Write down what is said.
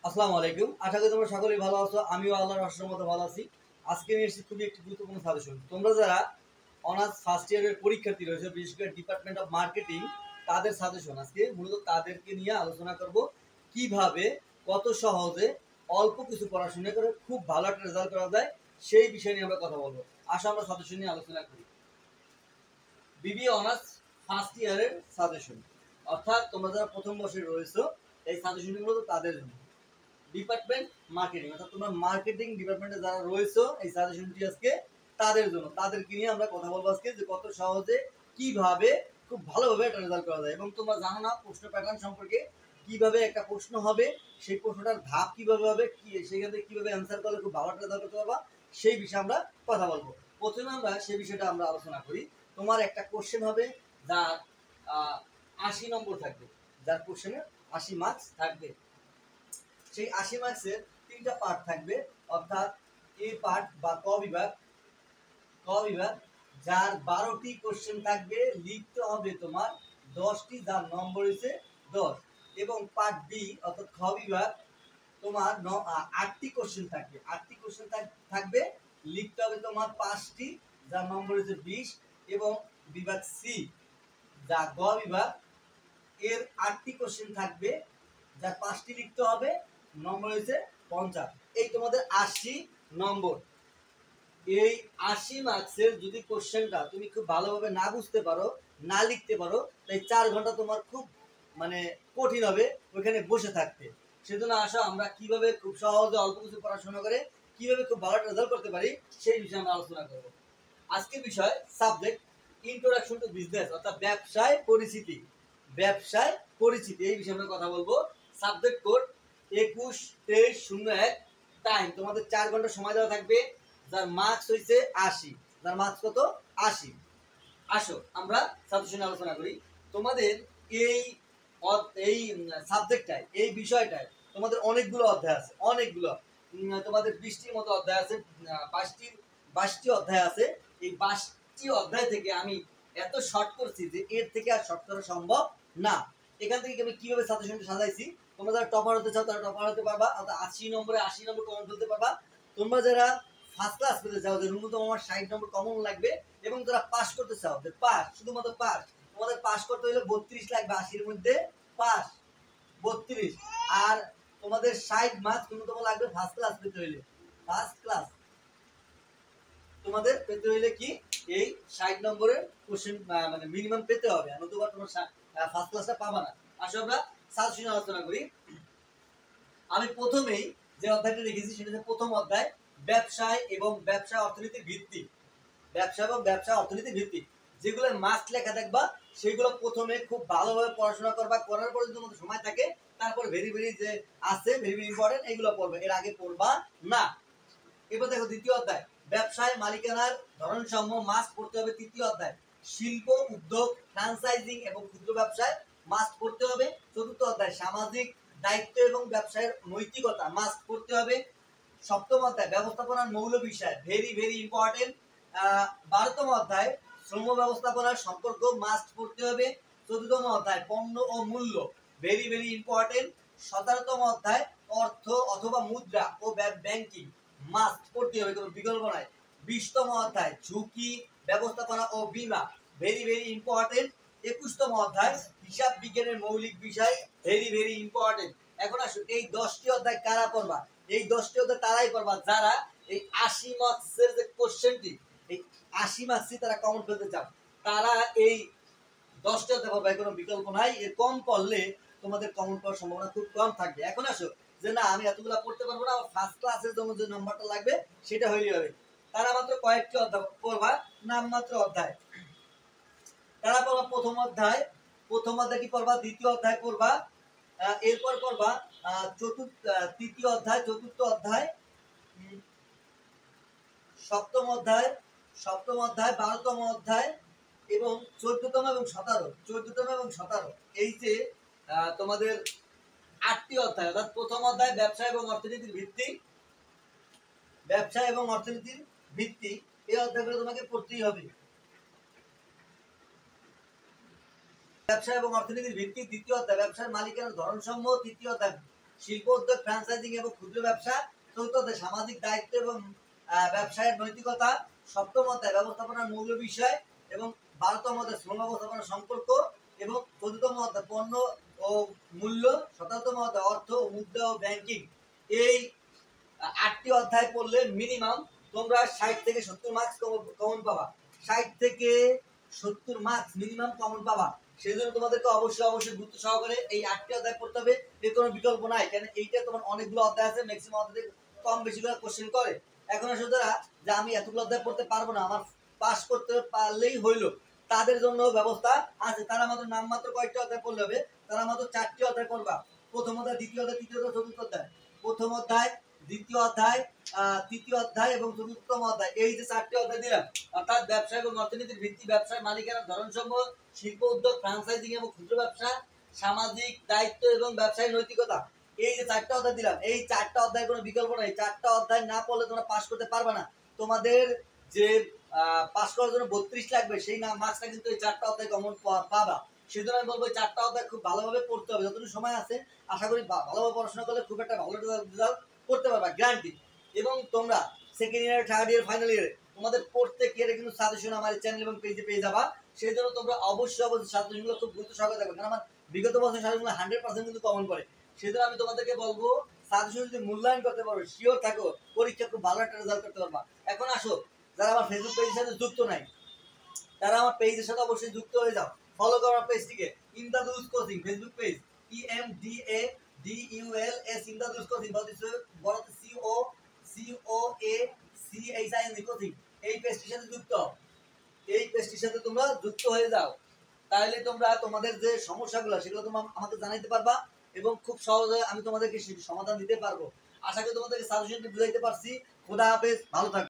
আসসালামু আলাইকুম। আশা করি তোমরা সকলেই ভালো আছো। আমিও আল্লাহর আশীর্বাদে মতো ভালো আছি। আজকে নিয়ে এসেছি খুবই একটি গুরুত্বপূর্ণ সাজেশন। তোমরা যারা অনার্স ফার্স্ট ইয়ারের পরীক্ষার্থী রয়েছে, বিশেষ করে ডিপার্টমেন্ট অফ মার্কেটিং, তাদের সাজেশন। আজকে মূলত তাদেরকে নিয়ে আলোচনা করব কিভাবে কত সহজে অল্প কিছু পড়াশোনা করে খুব ভালো একটা রেজাল্ট করা যায়, সেই বিষয় নিয়ে আমরা কথা বলবো। আসো আমরা সাজেশন নিয়ে আলোচনা করি। বিবিএ অনার্স ফার্স্ট ইয়ারের সাজেশন, অর্থাৎ তোমরা যারা প্রথম বর্ষে রয়েছো, এই সাজেশনটি মূলত তাদের জন্য। ডিপার্টমেন্ট মার্কেটিং, অর্থাৎ তোমরা মার্কেটিং ডিপার্টমেন্টে যারা রয়েছো, এই সাজেশনটি আজকে তাদের জন্য। তাদেরকে নিয়ে আমরা কথা বলবো আজকে যে কত সহজে কিভাবে খুব ভালোভাবে একটা রেজাল্ট করা যায়। এবং তোমরা জানো না প্রশ্ন প্যাটার্ন সম্পর্কে, কিভাবে একটা প্রশ্ন হবে, সেই প্রশ্নটার ধাপ কিভাবে হবে, কি সেখান থেকে কিভাবে অ্যান্সার করলে খুব ভালো একটা রেজাল্ট করতে পারবা, সেই বিষয়ে আমরা কথা বলবো। প্রথমে আমরা সেই বিষয়টা আমরা আলোচনা করি। তোমার একটা কোশ্চেন হবে যার 80 নম্বর থাকবে, যার কোশ্চেনে 80 মার্কস থাকবে। সেই 80 মার্কসের তিনটা পার্ট থাকবে, অর্থাৎ এ পার্ট বা ক বিভাগ, যার 12টি কোশ্চেন থাকবে, লিখতে হবে তোমার 10টি, যার নম্বর হচ্ছে 10। এবং পার্ট বি অর্থাৎ খ বিভাগ, তোমার 8টি কোশ্চেন থাকবে, 8টি কোশ্চেন থাকবে, লিখতে হবে তোমার 5টি, যার নম্বর হচ্ছে 20। এবং বিভাগ সি যা গ বিভাগ, এর 8টি কোশ্চেন থাকবে, যার 5টি লিখতে হবে, নম্বর হয়েছে 50। এই তোমাদের 80 নম্বর। এই 80 মার্কসের যদি কোশ্চেনটা তুমি খুব ভালোভাবে না বুঝতে পারো, না লিখতে পারো, তাই 4 ঘন্টা তোমার খুব মানে কঠিন হবে ওইখানে বসে থাকতে। সেজন্য আসো আমরা কিভাবে খুব সহজে অল্প কিছু পড়াশোনা করে কিভাবে খুব ভালো রেজাল্ট করতে পারি, সেই বিষয়ে আমরা আলোচনা করব। আজকের বিষয় সাবজেক্ট ইন্ট্রোডাকশন টু বিজনেস, অর্থাৎ ব্যবসায় পরিচিতি। ব্যবসায় পরিচিতি এই বিষয়ে আমরা কথা বলবো। Subject code 21-23-01। টাইম তোমাদের 4 ঘন্টা সময় দেওয়া থাকবে, যার মার্কস হইছে 80। যার মার্কস কত? 80। আসো আমরা সাজেশনে আলোচনা করি। তোমাদের এই এই সাবজেক্টটায়, এই বিষয়টায় তোমাদের অনেকগুলো অধ্যায় আছে, অনেকগুলো তোমাদের 20টির মতো অধ্যায় আছে, 22টি অধ্যায় আছে। এই 22টি অধ্যায় থেকে আমি এত শর্ট করছি যে এর থেকে আর শর্ট করা সম্ভব না। এখান থেকে আমি কিভাবে সাজেশনটা সাজাইছি, তোমরা যারা টপার হতে চাও তারা টপার হতে পারবা, অর্থাৎ 80 নম্বরে 80 নম্বর কমন ফেলতে পারবা। তোমরা যারা ফার্স্ট ক্লাস পেতে চাও, যে ন্যূনতম আমার 60 নম্বর কমন লাগবে, এবং যারা পাস করতে চাও, যে পাস, শুধুমাত্র পাস, তোমাদের পাস করতে হলে 32 লাগবে, 80-র মধ্যে পাস 32। আর তোমাদের 60 মার্কস ন্যূনতম লাগবে ফার্স্ট ক্লাস পেতে হলে। ফার্স্ট ক্লাস তোমাদের পেতে হলে কি এই 60 নম্বরের কোশ্চেন মানে মিনিমাম পেতে হবে, নতুবা তোমার ফার্স্ট ক্লাসটা পাবা না। আসলে আমরা সাজেশন আলোচনা করি। আমি প্রথমেই যে অধ্যায়টা রেখেছি সেটা হচ্ছে প্রথম অধ্যায়, ব্যবসায় এবং ব্যবসা অর্থনীতির ভিত্তি। ব্যবসা এবং ব্যবসা অর্থনীতির ভিত্তি, যেগুলো মাস্ট লেখা দেখবা, সেগুলো প্রথমে খুব ভালোভাবে পড়াশোনা করবা। করার পরে যদি তোমাদের সময় থাকে, তারপর ভেরি ভেরি যে আছে, ভেরি ভেরি ইম্পর্টেন্ট, এগুলো পড়বে, এর আগে পড়বা না। এবার দেখো দ্বিতীয় অধ্যায়, ব্যবসায় মালিকানার ধরন সমূহ মাস্ট পড়তে হবে। তৃতীয় অধ্যায়, শিল্প উদ্যোগ, ফ্র্যাঞ্চাইজিং এবং ক্ষুদ্র ব্যবসায় মাস্ট পড়তে হবে। চতুর্থ অধ্যায়, সামাজিক দায়িত্ব এবং ব্যবসায়ের নৈতিকতা মাস্ট পড়তে হবে। সপ্তম অধ্যায়, ব্যবস্থাপনার মৌল বিষয়, ভেরি ভেরি ইম্পর্টেন্ট। 12তম অধ্যায়, শ্রম ব্যবস্থাপনার সম্পর্ক মাস্ট পড়তে হবে। 14তম অধ্যায়, পণ্য ও মূল্য, ভেরি ভেরি ইম্পর্টেন্ট। 17তম অধ্যায়, অর্থ অথবা মুদ্রা ও ব্যাংকিং মাস্ট পড়তে হবে, কোনো বিকল্প নাই। 20তম অধ্যায়, ঝুঁকি ব্যবস্থাপনা ও বীমা, ভেরি ভেরি ইম্পর্টেন্ট। 21তম অধ্যায়, হিসাব বিজ্ঞানের মৌলিক বিষয়, ভেরি ভেরি ইম্পর্টেন্ট। এখন আসো এই 10টি অধ্যায় কারা পড়বা? এই 10টি অধ্যায় তারাই পড়বা যারা এই 80 মার্কসের যে কোশ্চেনটি, এই 80 মার্কসই তারা কমন ফেলতে চাও, তারা এই 10টি অধ্যায় পড়বা, কোনো বিকল্প নাই। এর কম পড়লে তোমাদের কমন পাওয়ার সম্ভাবনা খুব কম থাকবে। এখন আসো যে না আমি এতগুলা পড়তে পারবো না, ফার্স্ট ক্লাসের জন্য যে নাম্বারটা লাগবে সেটা হইলেই হবে, তারা মাত্র কয়েকটি অধ্যায় পড়বা, নামমাত্র অধ্যায়। তারা পড়বা প্রথম অধ্যায়, প্রথম অধ্যায়টি পড়বা, দ্বিতীয় অধ্যায় পড়বা, এরপর পড়বা তৃতীয় অধ্যায়, চতুর্থ অধ্যায়, সপ্তম অধ্যায়, 12তম অধ্যায় এবং 14তম এবং 17। এই যে তোমাদের 8টি অধ্যায়, অর্থাৎ প্রথম অধ্যায় ব্যবসা এবং অর্থনীতির ভিত্তি, ব্যবসা এবং অর্থনীতির ভিত্তি, এই অধ্যায়গুলো তোমাকে পড়তেই হবে। ব্যবসা এবং অর্থনীতির ভিত্তি দ্বিতীয় অধ্যায়, ব্যবসার মালিকানার ধরন সমূহ তৃতীয় অধ্যায়, শিল্প উদ্যোগ, ফ্র্যাঞ্চাইজিং এবং ক্ষুদ্র ব্যবসা। চতুর্থ অধ্যায় সামাজিক দায়িত্ব এবং ব্যবসায়ের নৈতিকতা। সপ্তম অধ্যায় ব্যবস্থাপনার মূল বিষয় এবং 12তম অধ্যায় শ্রম ব্যবস্থাপনার সম্পর্ক এবং 14তম অধ্যায় পণ্য ও মূল্য। 17তম অধ্যায় অর্থ, মুদ্রা ও ব্যাংকিং। এই 8টি অধ্যায় পড়লে মিনিমাম তোমরা 60 থেকে 70 মার্কস কমন পাবা। 60 থেকে 70 মার্কস মিনিমাম কমন পাবা। সেই জন্য তোমাদেরকে অবশ্যই গুরুত্ব সহকারে এই 8টি অধ্যায় পড়তে হবে। এর কোনো বিকল্প নাই, কারণ এইটা তোমার অনেকগুলো অধ্যায় আছে, ম্যাক্সিমাম অধ্যায় কম বেশি করে কোশ্চেন করে। এখন আসলে যারা যে আমি এতগুলো অধ্যায় পড়তে পারবো না, আমার পাস করতে পারলেই হইলো, তাদের জন্য ব্যবস্থা আছে। তারা মাত্র নামমাত্র কয়েকটি অধ্যায় পড়লে হবে, তারা মাত্র 4টি অধ্যায় পড়বা। প্রথম অধ্যায়, দ্বিতীয় অধ্যায়, তৃতীয় অধ্যায়, চতুর্থ অধ্যায়। প্রথম অধ্যায়, দ্বিতীয় অধ্যায়, তৃতীয় অধ্যায় এবং চতুর্থতম অধ্যায়, এই যে 4টি অধ্যায় দিলাম, অর্থাৎ ব্যবসা এবং অর্থনীতির ভিত্তি, ব্যবসার মালিকানা ধরন সমূহ, শিল্প উদ্যোগ, ফ্র্যাঞ্চাইজিং এবং ক্ষুদ্র ব্যবসা, সামাজিক দায়িত্ব এবং ব্যবসায়ী নৈতিকতা। এই যে 4টা অধ্যায় দিলাম, এই 4টা অধ্যায়ের কোনো বিকল্প নাই। 4টা অধ্যায় না পড়লে তোমরা পাস করতে পারবে না। তোমাদের যে পাস করার জন্য 32 লাগবে, সেই মার্কসটা কিন্তু এই 4টা অধ্যায় কমন পাবা। সেজন্য আমি বলবো 4টা অধ্যায় খুব ভালোভাবে পড়তে হবে। যতটুকু সময় আছে আশা করি ভালোভাবে পড়াশোনা করলে খুব একটা ভালো রেজাল্ট করতে পারবা, গ্যারান্টি। এবং তোমরা second year, third year, final ইয়ারে তোমাদের প্রত্যেক ইয়ারে কিন্তু সাজেশন আমার চ্যানেল এবং পেজে পেয়ে যাবা। সেই জন্য তোমরা অবশ্যই সাজেশনগুলো খুব গুরুত্ব সহকারে দেখবে, কারণ আমার বিগত বছর সাজেশনগুলো 100% কিন্তু কমন করে। সেই জন্য আমি তোমাদেরকে বলবো সাজেশন যদি মূল্যায়ন করতে পারো, শিওর থাকো পরীক্ষা খুব ভালো একটা রেজাল্ট করতে পারবা। এখন আসো, যারা আমার ফেসবুক পেজের সাথে যুক্ত নাই, তারা আমার পেজের সাথে অবশ্যই যুক্ত হয়ে যাও। ফলো করো আমার পেজটিকে, Imdadul coaching Facebook page, EMDADULS Imdadul coaching, বড় COCHIN কোচিং। এই পেজটির সাথে যুক্ত হও, এই পেজটির সাথে তোমরা যুক্ত হয়ে যাও। তাহলে তোমরা তোমাদের যে সমস্যাগুলো সেগুলো তোমরা আমাকে জানাইতে পারবা এবং খুব সহজে আমি তোমাদেরকে সমাধান দিতে পারবো। আশা করি তোমাদেরকে সাজেশনটি বুঝাইতে পারছি। খোদা হাফেজ, ভালো থাকবে।